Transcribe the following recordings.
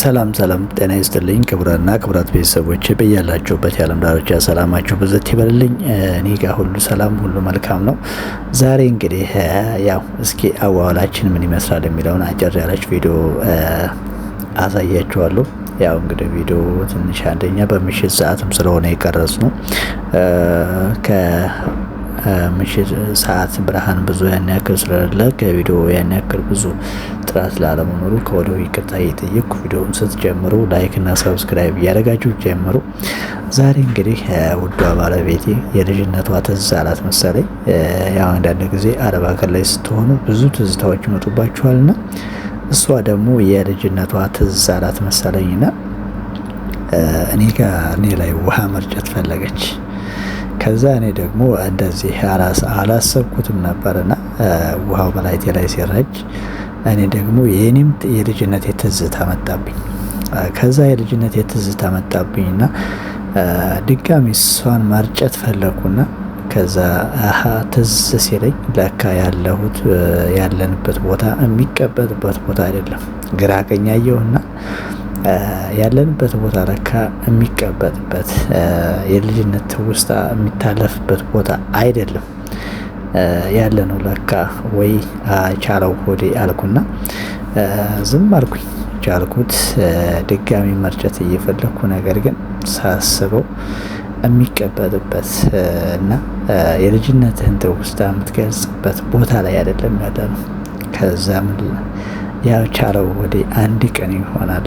ሰላም ጤና ይስጥልኝ ክቡራንና ክቡራት ቤተሰቦች በያላችሁበት የዓለም ዳርቻ ሰላማችሁ ብዝት ይበልልኝ። እኔ ጋር ሁሉ ሰላም፣ ሁሉ መልካም ነው። ዛሬ እንግዲህ ያው እስኪ አዋዋላችን ምን ይመስላል የሚለውን አጭር ያለች ቪዲዮ አሳያችኋለሁ። ያው እንግዲህ ቪዲዮ ትንሽ አንደኛ በምሽት ሰዓትም ስለሆነ የቀረጽ ነው ምሽት ሰዓት ብርሃን ብዙ ያን ያክል ስለሌለ ከቪዲዮ ያን ያክል ብዙ ጥራት ላለመኖሩ ከወዲሁ ይቅርታ እየጠየቅኩ ቪዲዮውን ስትጀምሩ ላይክ እና ሰብስክራይብ እያደረጋችሁ ጀምሩ። ዛሬ እንግዲህ ውዷ ባለቤቴ የልጅነቷ ትዝ አላት መሰለኝ። ያው አንዳንድ ጊዜ አረብ ሀገር ላይ ስትሆኑ ብዙ ትዝታዎች ይመጡባችኋልና እሷ ደግሞ የልጅነቷ ትዝ አላት መሰለኝና እኔ ላይ ውሃ መርጨት ፈለገች። ከዛ እኔ ደግሞ እንደዚህ አላሰብኩትም ነበርና ውሃው በላይቴ ላይ ሲረጭ እኔ ደግሞ የኔም የልጅነት ትዝታ መጣብኝ። ከዛ የልጅነት ትዝታ መጣብኝና ድጋሚ እሷን መርጨት ፈለኩና ከዛ ትዝ ሲለኝ ለካ ያለንበት ቦታ የሚቀበጥበት ቦታ አይደለም። ግራ ቀኝ አየሁና ያለንበት ቦታ ለካ የሚቀበጥበት የልጅነት ትውስታ የሚታለፍበት ቦታ አይደለም ያለ ነው ለካ። ወይ ቻለው ሆዴ አልኩና ዝም አልኩኝ። ቻልኩት ድጋሚ መርጨት እየፈለኩ ነገር ግን ሳስበው የሚቀበጥበት እና የልጅነትህን ትውስታ የምትገልጽበት ቦታ ላይ አይደለም ያለ ነው። ከዛ ያው ቻለው ወደ አንድ ቀን ይሆናል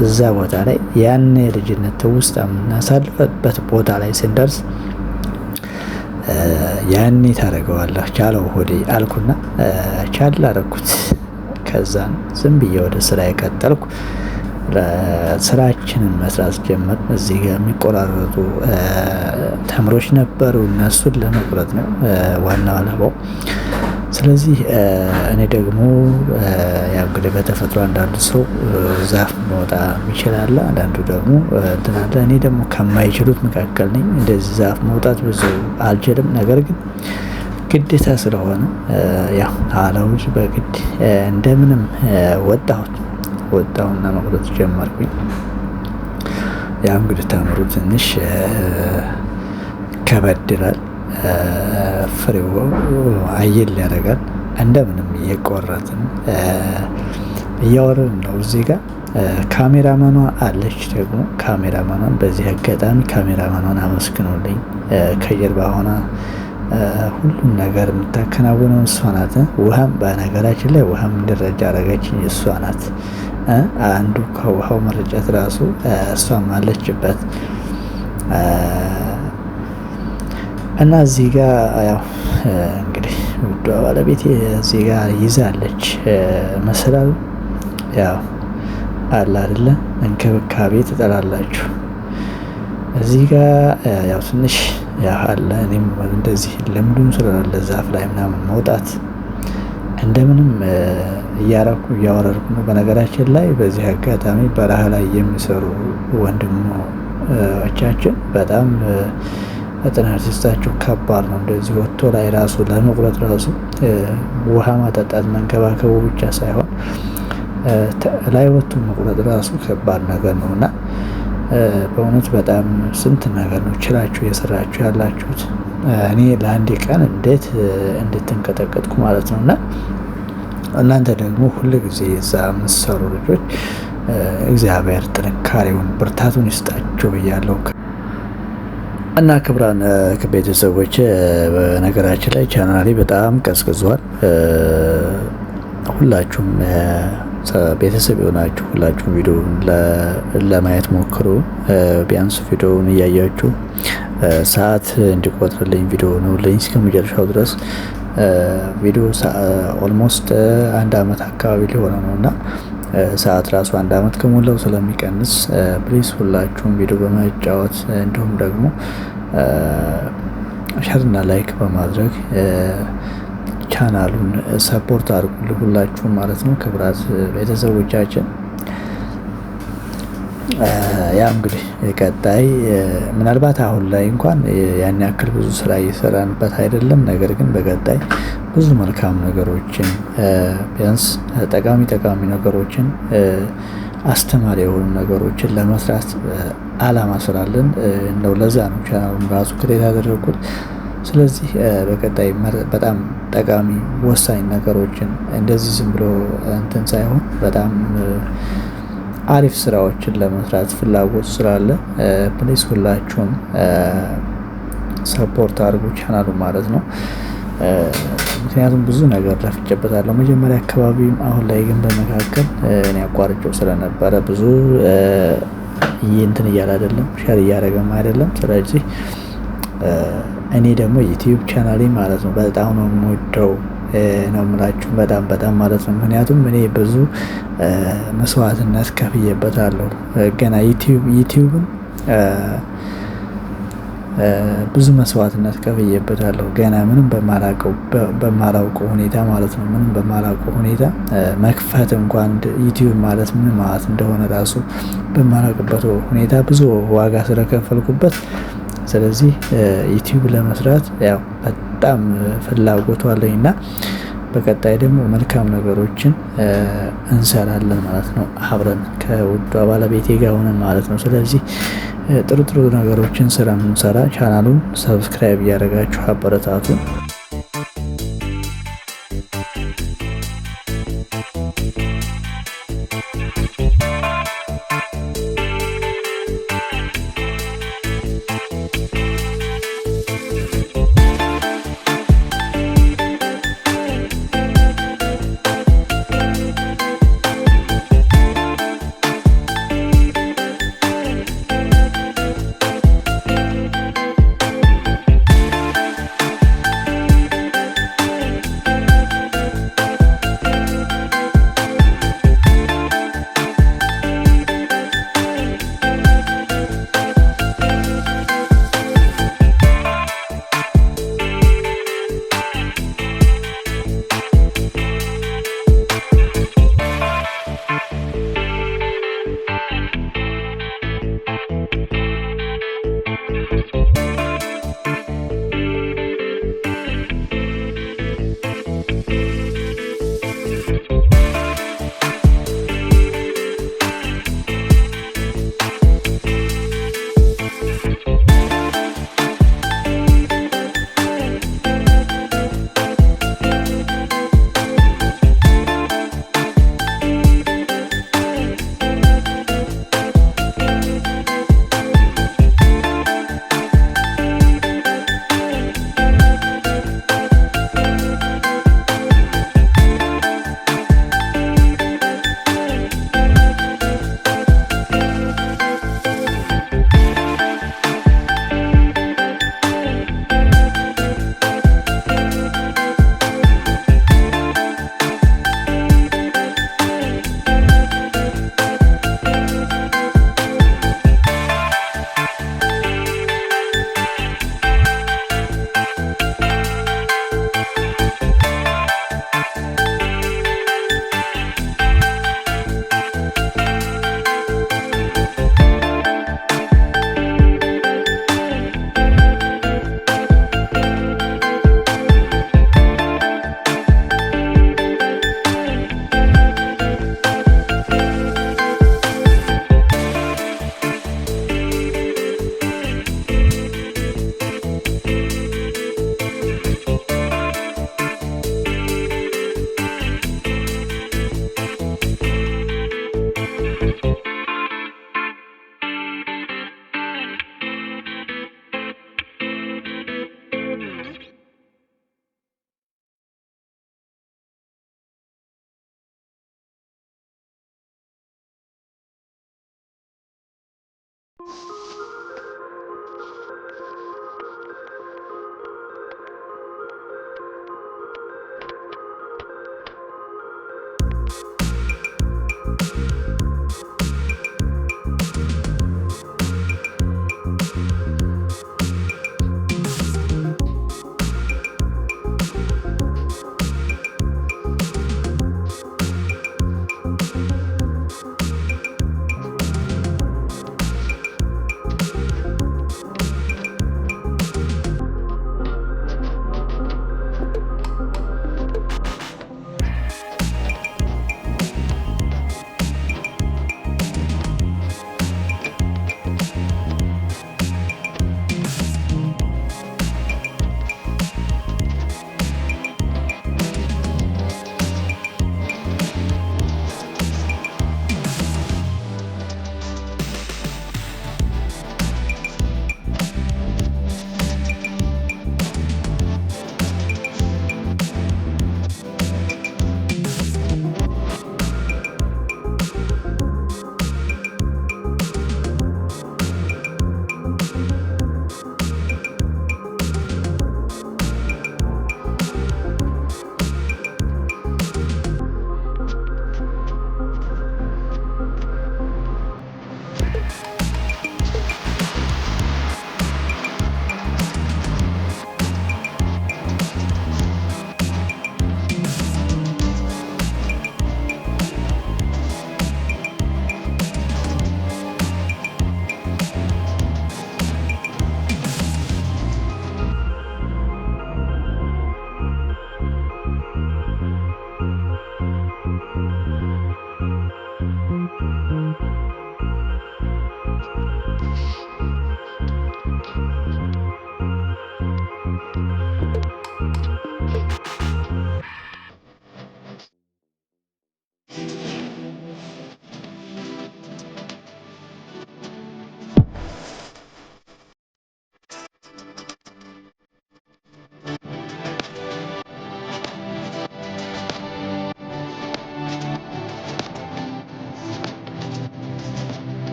እዛ ቦታ ላይ ያን የልጅነት ትውስታ የምናሳልፍበት ቦታ ላይ ስንደርስ ያኔ ታደርገዋለህ ቻለው ሆዴ አልኩና ቻል አደረኩት። ከዛን ዝም ብዬ ወደ ስራ የቀጠልኩ ስራችንን መስራት ጀመር። እዚህ ጋር የሚቆራረጡ ተምሮች ነበሩ፣ እነሱን ለመቁረጥ ነው ዋናው ዓላማው። ስለዚህ እኔ ደግሞ ያው እንግዲህ በተፈጥሮ አንዳንዱ ሰው ዛፍ መውጣት ይችላል፣ አንዳንዱ ደግሞ እንትን አለ። እኔ ደግሞ ከማይችሉት መካከል ነኝ። እንደዚህ ዛፍ መውጣት ብዙ አልችልም። ነገር ግን ግዴታ ስለሆነ ያው አለውጅ በግድ እንደምንም ወጣሁና መቁረጥ ጀመርኩኝ። ያው እንግዲህ ተምሩ ትንሽ ከበድ ይላል። ፍሬው አየል ያደርጋል። እንደምንም እየቆረጥን እያወረድን ነው። እዚህ ጋር ካሜራማኗ አለች። ደግሞ ካሜራማኗን በዚህ አጋጣሚ ካሜራማኗን አመስግኑልኝ። ከጀርባ ሆና ሁሉም ነገር የምታከናውነው እሷ ናት። ውሃም በነገራችን ላይ ውሃም እንዲረጭ አደረገችኝ እሷ ናት። አንዱ ከውሃው መረጨት ራሱ እሷም አለችበት። እና እዚህ ጋር ያው እንግዲህ ውዷ ባለቤቴ እዚህ ጋር ይዛለች መሰላል። ያው አለ አይደለ እንክብካቤ ትጠላላችሁ። እዚህ ጋር ያው ትንሽ ያው አለ። እኔም እንደዚህ ልምዱም ስለሌለ ዛፍ ላይ ምናምን መውጣት እንደምንም እያወረድኩ ነው። በነገራችን ላይ በዚህ አጋጣሚ በረሃ ላይ የሚሰሩ ወንድሞቻችን በጣም ፈጥነት ሲስታችሁ ከባድ ነው። እንደዚህ ወጥቶ ላይ ራሱ ለመቁረጥ ራሱ ውሃ ማጠጣት መንከባከቡ ብቻ ሳይሆን ላይ ወጥቶ መቁረጥ ራሱ ከባድ ነገር ነው እና በእውነት በጣም ስንት ነገር ነው ችላችሁ የሰራችሁ ያላችሁት። እኔ ለአንድ ቀን እንዴት እንድትንቀጠቀጥኩ ማለት ነው። እና እናንተ ደግሞ ሁል ጊዜ እዛ የምትሰሩ ልጆች እግዚአብሔር ጥንካሬውን ብርታቱን ይስጣችሁ ብያለሁ። እና ክቡራን ቤተሰቦች በነገራችን ላይ ቻናሌ በጣም ቀዝቅዟል። ሁላችሁም ቤተሰብ የሆናችሁ ሁላችሁም ቪዲዮውን ለማየት ሞክሩ። ቢያንስ ቪዲዮውን እያያችሁ ሰዓት እንዲቆጥርልኝ ቪዲዮ ነው ልኝ እስከመጨረሻው ድረስ ቪዲዮ ኦልሞስት 1 ዓመት አካባቢ ሊሆነ ነው እና ሰዓት ራሱ 1 ዓመት ከሞላው ስለሚቀንስ ፕሊስ ሁላችሁም ቪዲዮ በመጫወት እንዲሁም ደግሞ ሸርና ላይክ በማድረግ ቻናሉን ሰፖርት አድርጉ ሁላችሁም ማለት ነው። ክቡራት ቤተሰቦቻችን ያው እንግዲህ ቀጣይ ምናልባት አሁን ላይ እንኳን ያን ያክል ብዙ ስራ እየሰራንበት አይደለም። ነገር ግን በቀጣይ ብዙ መልካም ነገሮችን ቢያንስ ጠቃሚ ነገሮችን አስተማሪ የሆኑ ነገሮችን ለመስራት አላማ ስላለን ነው። ለዛ ነው ቻናሉን ራሱ ክሬት ያደረኩት። ስለዚህ በቀጣይ በጣም ጠቃሚ ወሳኝ ነገሮችን እንደዚህ ዝም ብሎ እንትን ሳይሆን በጣም አሪፍ ስራዎችን ለመስራት ፍላጎት ስላለ ፕሊስ ሁላችሁም ሰፖርት አድርጉ ቻናሉ ማለት ነው። ምክንያቱም ብዙ ነገር ለፍቼበታለሁ መጀመሪያ አካባቢም፣ አሁን ላይ ግን በመካከል እኔ አቋርጬው ስለነበረ ብዙ እንትን እያለ አይደለም፣ ሼር እያደረገም አይደለም። ስለዚህ እኔ ደግሞ ዩቲዩብ ቻናሌ ማለት ነው በጣም ነው የምወደው ነው የምላችሁ፣ በጣም ማለት ነው። ምክንያቱም እኔ ብዙ መስዋዕትነት ከፍዬበታለሁ። ገና ዩቲዩብን ብዙ መስዋዕትነት ከፍዬበታለሁ። ገና ምንም በማላውቀው ሁኔታ ማለት ነው። ምንም በማላውቀው ሁኔታ መክፈት እንኳን ዩቲዩብ ማለት ምን ማለት እንደሆነ ራሱ በማላውቅበት ሁኔታ ብዙ ዋጋ ስለከፈልኩበት፣ ስለዚህ ዩቲዩብ ለመስራት ያው በጣም ፍላጎቱ አለኝና በቀጣይ ደግሞ መልካም ነገሮችን እንሰራለን ማለት ነው። አብረን ከውዷ ባለቤቴ ጋር ሆነን ማለት ነው። ስለዚህ ጥሩ ነገሮችን ስለምንሰራ ቻናሉን ሰብስክራይብ እያደረጋችሁ አበረታቱ።